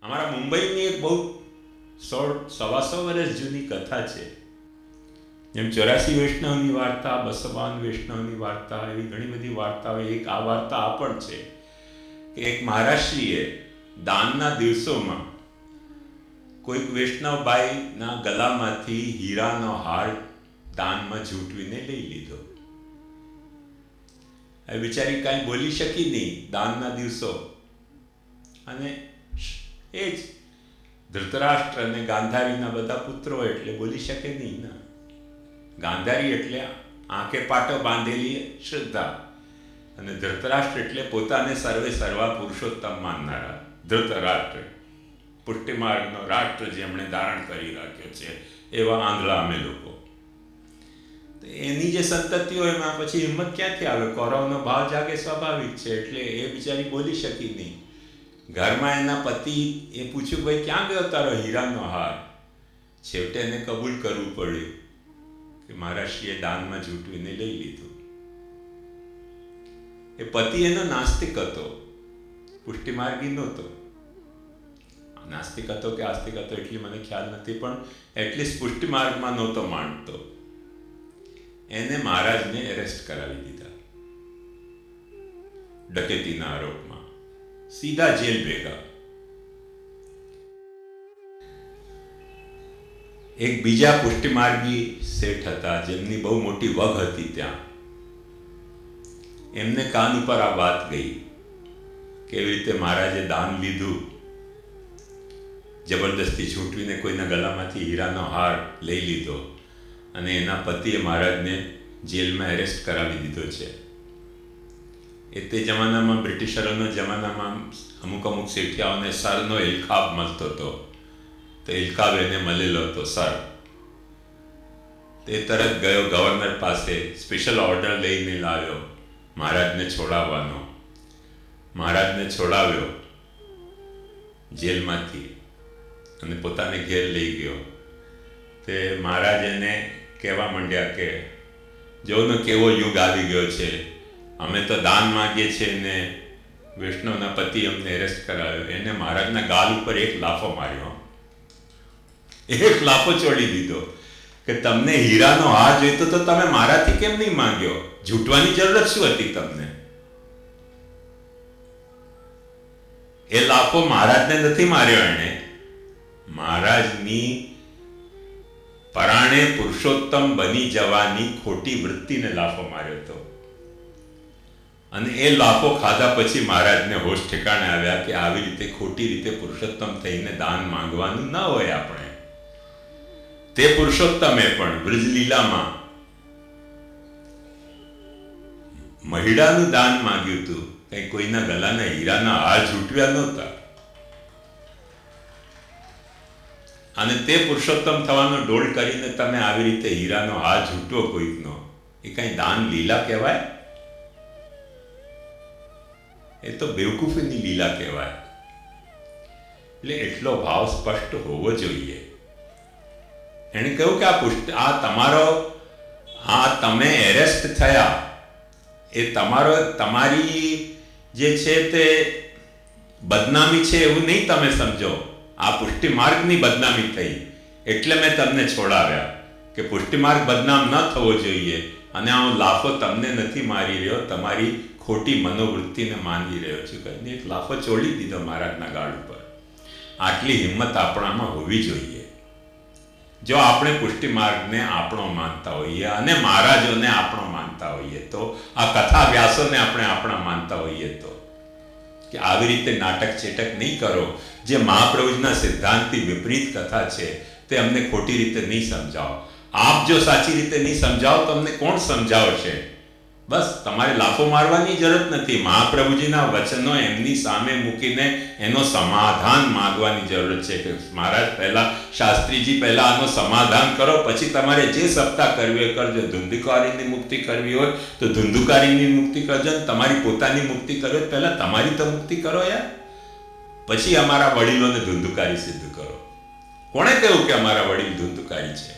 અમારા મુંબઈની એક બહુ 100-125 વર્ષ જૂની કથા છે. જેમ 84 વૈષ્ણવની વાર્તા, 252 વૈષ્ણવની વાર્તા, એવી ઘણી બધી વાર્તાઓ. એક આ વાર્તા આ પણ છે કે એક મહારાષ્ટ્રીએ દાનના દિવસોમાં કોઈક વૈષ્ણવભાઈના ગલામાંથી હીરાનો હાર દાનમાં ઝૂંટવીને લઈ લીધો. એ બિચારી કાંઈ બોલી શકી નહીં દાનના દિવસો. અને એ જ ધૃતરાષ્ટ્ર અને ગાંધારીના બધા પુત્રો એટલે બોલી શકે નહીં ને. ગાંધારી એટલે આંખે પાટો બાંધેલી શ્રદ્ધા, અને ધૃતરાષ્ટ્ર એટલે પોતાને સર્વે સર્વા પુરુષોત્તમ માનનારા ધૃતરાષ્ટ્ર, પુષ્ટિમાર્ગનો રાષ્ટ્ર જેમણે ધારણ કરી રાખ્યો છે એવા આંધળા અમે લોકો. તો એની જે સંતતિઓ એમાં પછી હિંમત ક્યાંથી આવે? કૌરવનો ભાવ જાગે સ્વાભાવિક છે. એટલે એ બિચારી બોલી શકી નહીં. ઘરમાં એના પતિ એ પૂછ્યું, ભાઈ ક્યાં ગયો તારો હીરાનો હાર? છેવટે એને કબૂલ કરવું પડ્યું કે મહારાષ્ટ્રીએ દાનમાં ઝૂંટવીને લઈ લીધું. એ પતિ એનો નાસ્તિક હતો, પુષ્ટિમાર્ગી નહોતો. નાસ્તિક હતો કે આસ્તિક હતો એટલી મને ખ્યાલ નથી, પણ એટલીસ્ટ પુષ્ટિમાર્ગમાં નહોતો માનતો. એને મહારાજને એરેસ્ટ કરાવી દીધા ડકેતીના આરોપમાં, સીધા જેલ ભેગા. એક બીજા પુષ્ટિમાર્ગી શેઠ હતા જેમની બહુ મોટી વગ હતી ત્યાં. એમને કાન ઉપર આ વાત ગઈ, કેવી રીતે મહારાજે દાન લીધું, જબરદસ્તી છૂટવીને કોઈના ગલામાંથી હીરાનો હાર લઈ લીધો, અને એના પતિએ મહારાજને જેલમાં એરેસ્ટ કરાવી દીધો છે. એ તે જમાનામાં, બ્રિટિશરોના જમાનામાં, અમુક શેઠિયાઓને સરનો ઇલખાબ મળતો હતો. તો ઇલખાબ એને મળેલો હતો સર. તે તરત ગયો ગવર્નર પાસે, સ્પેશિયલ ઓર્ડર લઈને લાવ્યો મહારાજને છોડાવવાનો. મહારાજને છોડાવ્યો જેલમાંથી અને પોતાને ઘેર લઈ ગયો. તે મહારાજ એને કહેવા માંડ્યા કે જો ને કેવો યુગ આવી ગયો છે, અમે તો દાન માગીએ છીએ ને વૈષ્ણવના પતિ અમને એરેસ્ટ કરાવ્યો. એને મહારાજના ગાલ ઉપર એક લાફો માર્યો, એક લાફો છોડી દીધો કે તમને હીરાનો હાર જોઈતો તો તમે મારાથી કેમ નહીં માંગ્યો? ઝૂંટવાની જરૂરત શું હતી તમને? એ લાફો મહારાજને નથી માર્યો, એને મહારાજની પરાણે પુરુષોત્તમ બની જવાની ખોટી વૃત્તિને લાફો માર્યો હતો. અને એ લાફો ખાધા પછી મહારાજને હોશ ઠેકાણે આવ્યા કે આવી રીતે ખોટી રીતે પુરુષોત્તમ થઈને દાન માંગવાનું ન હોય. આપણે તે પુરુષોત્તમે પણ બ્રજલીલામાં મહિડાનું દાન માંગ્યું હતું, કઈ કોઈના ગલાના હીરાના હાર ઝૂંટવ્યા નહોતા. અને તે પુરુષોત્તમ થવાનો ડોળ કરીને તમે આવી રીતે હીરાનો હાર ઝૂંટવો કોઈકનો, એ કઈ દાન લીલા કહેવાય? એ તો બેવકૂફીની લીલા કહેવાય. એટલે એટલો ભાવ સ્પષ્ટ હોવો જોઈએ. એણે કહ્યું કે આ તમારો, આ તમે એરેસ્ટ થયા, એ તમારી જે છે તે બદનામી છે એવું નહીં તમે સમજો. આ પુષ્ટિમાર્ગની બદનામી થઈ એટલે મેં તમને છોડાવ્યા, કે પુષ્ટિમાર્ગ બદનામ ન થવો જોઈએ. અને આ લાફો તમને નથી મારી રહ્યો, તમારી ખોટી મનોવૃત્તિને માની રહ્યો છું કહીને એક લાફો છોડી દીધો મહારાજના ગાળ ઉપર. આટલી હિંમત આપણામાં હોવી જોઈએ. જો આપણે પુષ્ટિમાર્ગને આપણો માનતા હોઈએ અને મહારાજોને આપણો માનતા હોઈએ તો, આ કથા વ્યાસોને આપણે આપણા માનતા હોઈએ તો, કે આવી રીતે નાટક ચેટક નહીં કરો. જે મહાપ્રભુજીના સિદ્ધાંતથી વિપરીત કથા છે તે અમને ખોટી રીતે નહીં સમજાવો. આપ જો સાચી રીતે નહીં સમજાવો તો અમને કોણ સમજાવશે? બસ તમારે લાફો મારવાની જરૂરત નથી. મહાપ્રભુજીના વચનો એમની સામે મૂકીને એનો સમાધાન માંગવાની જરૂરત છે કે મહારાજ પહેલા, શાસ્ત્રીજી પહેલા આનો સમાધાન કરો, પછી તમારે જે સપ્તાહ કરવી હોય કરજો. ધુંધુકારીની મુક્તિ કરવી હોય તો ધુંધુકારીની મુક્તિ કરજો, તમારી પોતાની મુક્તિ કરવી હોય પહેલા તમારી તો મુક્તિ કરો યાર, પછી અમારા વડીલોને ધુંધુકારી સિદ્ધ કરો. કોણે કહ્યું કે અમારા વડીલ ધુંધુકારી છે?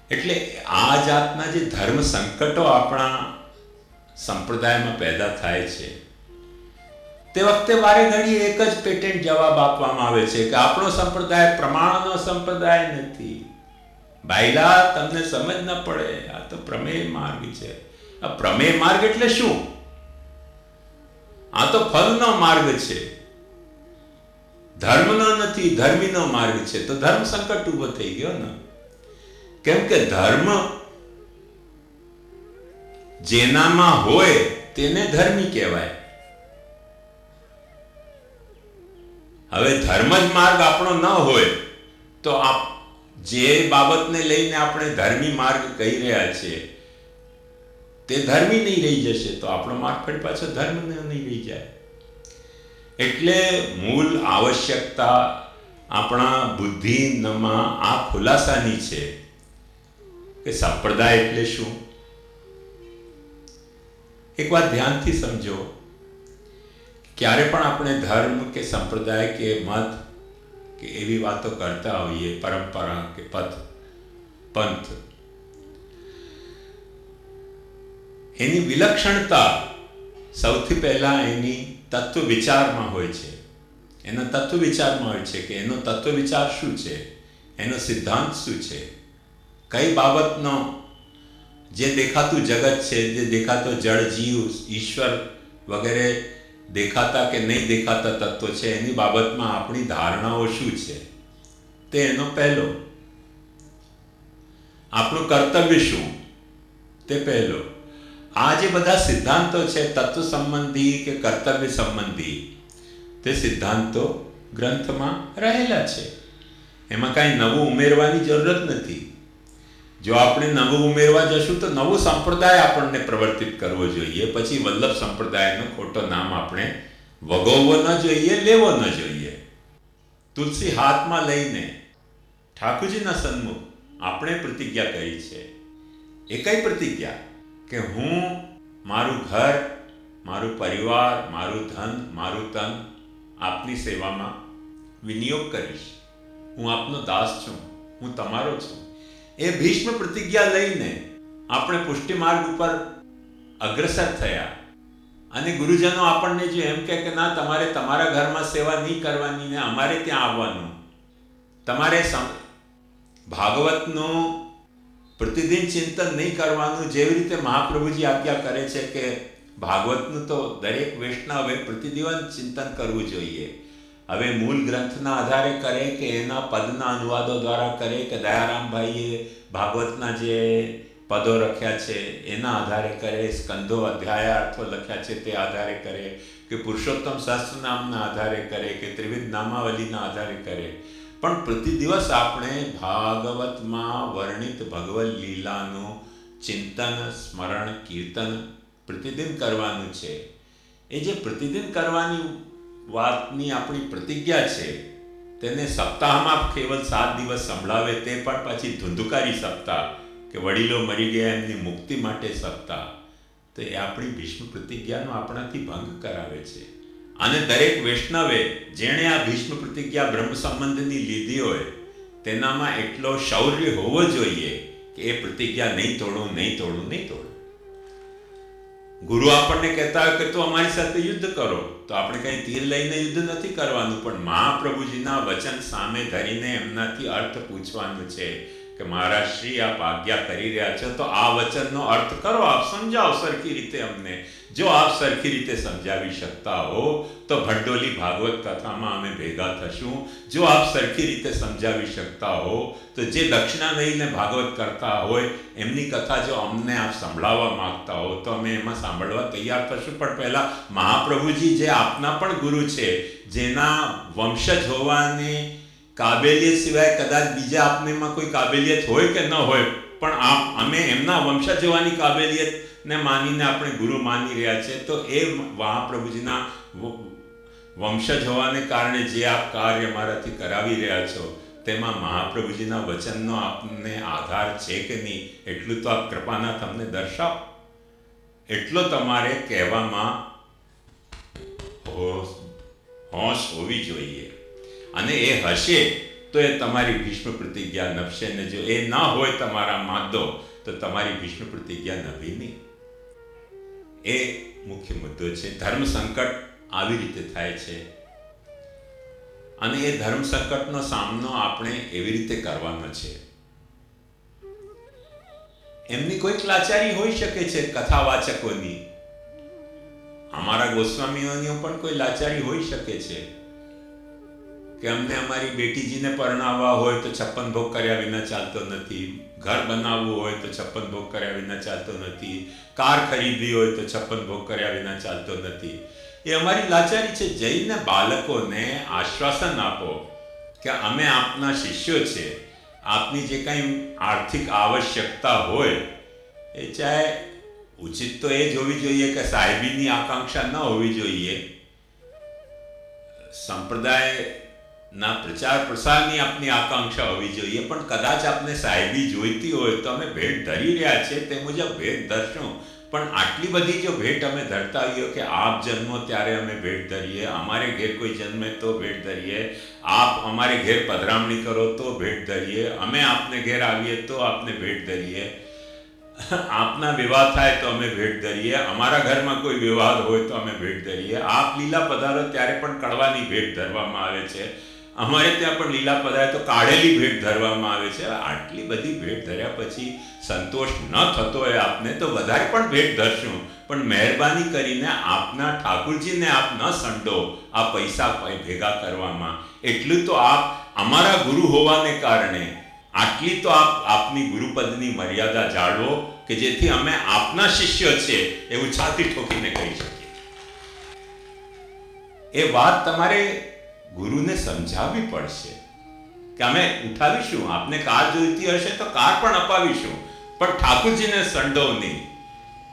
એટલે આ જાતના જે ધર્મ સંકટો આપણા સંપ્રદાયમાં પેદા થાય છે, તે વખતે વારે ઘડી એક જ પેટેન્ટ જવાબ આપવામાં આવે છે કે આપણો સંપ્રદાય પ્રમાણનો સંપ્રદાય નથી. ભાઈલા, તમને સમજ ન પડે, આ તો પ્રમેય માર્ગ છે. આ પ્રમેય માર્ગ એટલે શું? આ તો ફલનો માર્ગ છે, ધર્મનો નથી, ધર્મીનો માર્ગ છે. તો ધર્મ સંકટ ઉભો થઈ ગયો ને. કેમ કે ધર્મ જેનામાં હોય તેને ધર્મી કહેવાય. હવે ધર્મ જ માર્ગ આપણો ન હોય તો જે બાબતને લઈને આપણે ધર્મી માર્ગ કહી રહ્યા છીએ તે ધર્મી નહીં રહી જશે, તો આપણો માર્ગ ફરી પાછો ધર્મ નહીં રહી જાય. એટલે મૂળ આવશ્યકતા આપણા બુદ્ધિમાં આ ખુલાસાની છે કે સંપ્રદાય એટલે શું. એક વાત ધ્યાનથી સમજો, ક્યારે પણ આપણે ધર્મ કે સંપ્રદાય કે મત કે એવી વાતો કરતા હોઈએ, પરંપરા કે પંથ, એની વિલક્ષણતા સૌથી પહેલા એની તત્વ વિચારમાં હોય છે. એના તત્વ વિચારમાં હોય છે કે એનો તત્વ વિચાર શું છે, એનો સિદ્ધાંત શું છે, કઈ બાબતનો જે દેખાતું જગત છે, જે દેખાતો જળ જીવ ઈશ્વર વગેરે દેખાતા કે નહીં દેખાતા તત્વો છે, એની બાબતમાં આપણી ધારણાઓ શું છે, તે એનો પહેલો. આપણું કર્તવ્ય શું, તે પહેલો. આ જે બધા સિદ્ધાંતો છે તત્વ સંબંધી કે કર્તવ્ય સંબંધી, તે સિદ્ધાંતો ગ્રંથમાં રહેલા છે. એમાં કાંઈ નવું ઉમેરવાની જરૂરત નથી. જો આપણે નવું ઉમેરવા જશું તો નવો સંપ્રદાય આપણને પ્રવર્તિત કરવો જોઈએ. પછી વલ્લભ સંપ્રદાયનો ખોટો નામ આપણે વગોવવો ન જોઈએ, લેવો ન જોઈએ. તુલસી હાથમાં લઈને ઠાકોરજીના સન્મુખ આપણે પ્રતિજ્ઞા કરી છે. એ કઈ પ્રતિજ્ઞા? કે હું મારું ઘર, મારું પરિવાર, મારું ધન, મારું તન આપની સેવામાં વિનિયોગ કરીશ. હું આપનો દાસ છું, હું તમારો છું. એ ભીષ્મ પ્રતિજ્ઞા લઈને આપણે પુષ્ટિ માર્ગ ઉપર અગ્રસર થયા. અને ગુરુજનો આપણને જો એમ કે ના, તમારે તમારા ઘરમાં સેવા નહીં કરવાની ને અમારે ત્યાં આવવાનું, તમારે ભાગવતનું પ્રતિદિન ચિંતન નહીં કરવાનું. જેવી રીતે મહાપ્રભુજી આજ્ઞા કરે છે કે ભાગવતનું તો દરેક વૈષ્ણવે પ્રતિદિન ચિંતન કરવું જોઈએ. હવે મૂળ ગ્રંથના આધારે કરે કે એના પદના અનુવાદો દ્વારા કરે કે દયારામભાઈએ ભાગવતના જે પદો લખ્યા છે એના આધારે કરે, સ્કંદો અધ્યાયાર્થો લખ્યા છે તે આધારે કરે, કે પુરુષોત્તમ સહસ્રનામના આધારે કરે, કે ત્રિવિધ નામાવલીના આધારે કરે. પણ પ્રતિદિવસ આપણે ભાગવતમાં વર્ણિત ભગવદ લીલાનું ચિંતન, સ્મરણ, કીર્તન પ્રતિદિન કરવાનું છે. એ જે પ્રતિદિન કરવાની વાતની આપણી પ્રતિજ્ઞા છે તેને સપ્તાહમાં કેવલ 7 દિવસ સંભળાવે, તે પણ પછી ધુંધુકારી સપ્તાહ કે વડીલો મરી ગયા એમની મુક્તિ માટે સપ્તાહ, તો એ આપણી ભીષ્મ પ્રતિજ્ઞાનો આપણાથી ભંગ કરાવે છે. અને દરેક વૈષ્ણવે જેણે આ ભીષ્મ પ્રતિજ્ઞા બ્રહ્મ સંબંધની લીધી હોય તેનામાં એટલો શૌર્ય હોવો જોઈએ કે એ પ્રતિજ્ઞા નહીં તોડું, નહીં તોડું, નહીં તોડું. ગુરુ આપણને કહેતા હોય કે તું અમારી સાથે યુદ્ધ કરો, તો આપણે કંઈ તીર લઈને યુદ્ધ નથી કરવાનું, પણ મહાપ્રભુજીના વચન સામે ધરીને એમનાથી અર્થ પૂછવાનું છે કે મહારાજ શ્રી આપ આજ્ઞા કરી રહ્યા છો તો આ વચનનો અર્થ કરો, આપ સમજાવો સરખી રીતે અમને. જો આપ સરખી રીતે સમજાવી શકતા હો તો ભંડોલી ભાગવત કથામાં અમે ભેગા થશું. જો આપ સરખી રીતે સમજાવી શકતા હો તો જે દક્ષિણા લઈને ભાગવત કરતા હોય એમની કથા જો અમને આપ સંભળાવવા માંગતા હો તો અમે એમાં સાંભળવા તૈયાર થશું. પણ પહેલાં મહાપ્રભુજી જે આપના પણ ગુરુ છે, જેના વંશજ હોવાની કાબેલિયત સિવાય કદાચ બીજા આપનેમાં કોઈ કાબેલિયત હોય કે ન હોય, પણ અમે એમના વંશજ હોવાની કાબેલિયતને માનીને આપણે ગુરુ માની રહ્યા છે, તો એ મહાપ્રભુજીના વંશજ હોવાને કારણે જે આપ કાર્ય મારાથી કરાવી રહ્યા છો તેમાં મહાપ્રભુજીના વચનનો આપને આધાર છે કે નહીં, એટલું તો આપ કૃપાના તમને દર્શાવો. એટલો તમારે કહેવામાં હોશ હોવી જોઈએ. અને એ હશે તો એ તમારી ભીષ્મ પ્રતિજ્ઞા નભશે, ને જો એ ના હોય તમારા માદો તો તમારી ભીષ્મ પ્રતિજ્ઞા નભી નહીં. એ મુખ્ય મુદ્દો છે. ધર્મ સંકટ આવી રીતે થાય છે, અને એ ધર્મ સંકટનો સામનો આપણે એવી રીતે કરવાનો છે. એમની કોઈક લાચારી હોઈ શકે છે, કથાવાચકોની, અમારા ગોસ્વામીઓની પણ કોઈ લાચારી હોઈ શકે છે કે અમને અમારી બેટીજીને પરણાવવા હોય તો 56 ભોગ કર્યા વિના ચાલતો નથી, ઘર બનાવવું હોય તો 56 ભોગ કર્યા વિના ચાલતો નથી, કાર ખરીદવી હોય તો 56 ભોગ કર્યા વિના ચાલતો નથી. એ અમારી લાચારી છે. જઈને બાળકોને આશ્વાસન આપો કે અમે આપના શિષ્યો છે, આપની જે કંઈ આર્થિક આવશ્યકતા હોય એ ચાહે ઉચિત તો એ જ હોવી જોઈએ કે સાહેબીની આકાંક્ષા ન હોવી જોઈએ, સંપ્રદાયના પ્રચાર પ્રસારની આપની આકાંક્ષા હોવી જોઈએ, પણ કદાચ આપને સાહેબી જોઈતી હોય તો અમે ભેટ ધરી રહ્યા છે તે મુજબ ભેટ ધરશું. પણ આટલી બધી જો ભેટ અમે ધરતા હોઈએ કે આપ જન્મો ત્યારે અમે ભેટ ધરીએ, અમારે ઘેર કોઈ જન્મે તો ભેટ ધરીએ, આપ અમારે ઘેર પધરામણી કરો તો ભેટ ધરીએ, અમે આપને ઘેર આવીએ તો આપને ભેટ ધરીએ, આપના વિવાહ થાય તો અમે ભેટ ધરીએ, અમારા ઘરમાં કોઈ વિવાદ હોય તો અમે ભેટ ધરીએ, આપ લીલા પધારો ત્યારે પણ કડવાની ભેટ ધરવામાં આવે છે, અમારે ત્યાં પણ લીલા પધારે તો કાઢેલી ભેટ ધરવામાં આવે છે. આટલી બધી ભેટ ધર્યા પછી સંતોષ ન થતો હોય આપને તો વધારે પણ ભેટ ધરશું, પણ મહેરબાની કરીને આપના ઠાકુરજીને આપ ન સંડો આ પૈસા ભેગા કરવામાં. એટલું તો આપ અમારા ગુરુ હોવાને કારણે આટલી તો આપ આપની ગુરુપદની મર્યાદા જાળવો કે જેથી અમે આપના શિષ્ય છે એવું છાતી ઠોકીને કહી શકીએ. એ વાત તમારે ગુરુને સમજાવવી પડશે કે અમે ઉઠાવીશું, આપને કાર જોઈતી હશે તો કાર પણ અપાવીશું, પણ ઠાકુરજીને સંડો નહીં,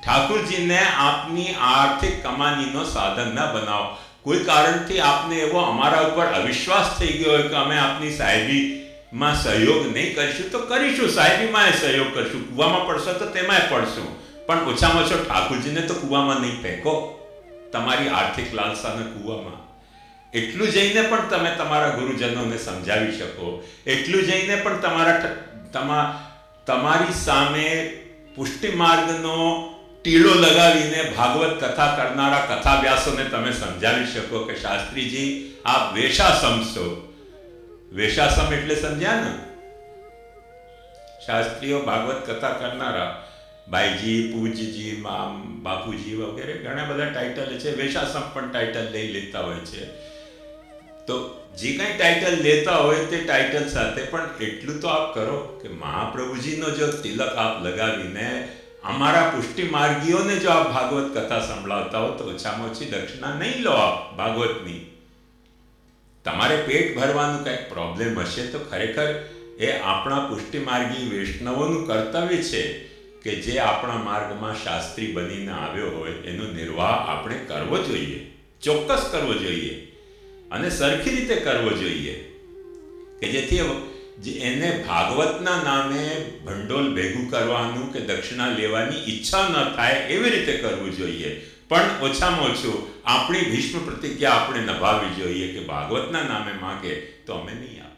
ઠાકુરજીને આપની આર્થિક કમાણીનો સાધન ન બનાવો. કોઈ કારણથી આપને એવો અમારા ઉપર અવિશ્વાસ થઈ ગયો હોય કે અમે આપની સાહેબીમાં સહયોગ નહીં કરીશું તો કરીશું, સાહેબીમાં સહયોગ કરીશું, કૂવામાં પડશો તો તેમાંય પડશું, પણ ઓછામાં ઓછો ઠાકુરજીને તો કૂવામાં નહીં ફેંકો, તમારી આર્થિક લાલસાને કૂવામાં. એટલું જઈને પણ તમે તમારા ગુરુજનોને સમજાવી શકો, એટલું જઈને પણ તમારી સામે પુષ્ટિ માર્ગનો ટીડો લગાવીને ભાગવત કથા કરનારા કથાવ્યાસોને તમે સમજાવી શકો કે શાસ્ત્રીજી આપ વેશાસમ છો. વેશાસમ એટલે સમજ્યા ને? શાસ્ત્રીઓ ભાગવત કથા કરનારા ભાઈજી, પૂજજી, બાપુજી વગેરે ઘણા બધા ટાઇટલ છે, વેશાસમ પણ ટાઇટલ લઈ લેતા હોય છે. તો જે કંઈ ટાઇટલ લેતા હોય તે ટાઇટલ સાથે પણ એટલું તો આપ કરો કે મહાપ્રભુજીનો જો તિલક આપ લગાવીને અમારા પુષ્ટિ માર્ગીઓને જો આપ ભાગવત કથા સંભળાવતા હો તો ઓછામાં ઓછી દક્ષિણા નહીં લો આપ ભાગવતની. તમારે પેટ ભરવાનું કંઈક પ્રોબ્લેમ હશે તો ખરેખર એ આપણા પુષ્ટિ માર્ગી વૈષ્ણવોનું કર્તવ્ય છે કે જે આપણા માર્ગમાં શાસ્ત્રી બનીને આવ્યો હોય એનો નિર્વાહ આપણે કરવો જોઈએ, ચોક્કસ કરવો જોઈએ અને સરખી રીતે કરવો જોઈએ કે જેથી એને ભાગવતના નામે ભંડોળ ભેગું કરવાનું કે દક્ષિણા લેવાની ઈચ્છા ન થાય એવી રીતે કરવું જોઈએ. પણ ઓછામાં ઓછું આપણી ભીષ્મ પ્રતિજ્ઞા આપણે નિભાવવી જોઈએ કે ભાગવતના નામે માગે તો અમે નહીં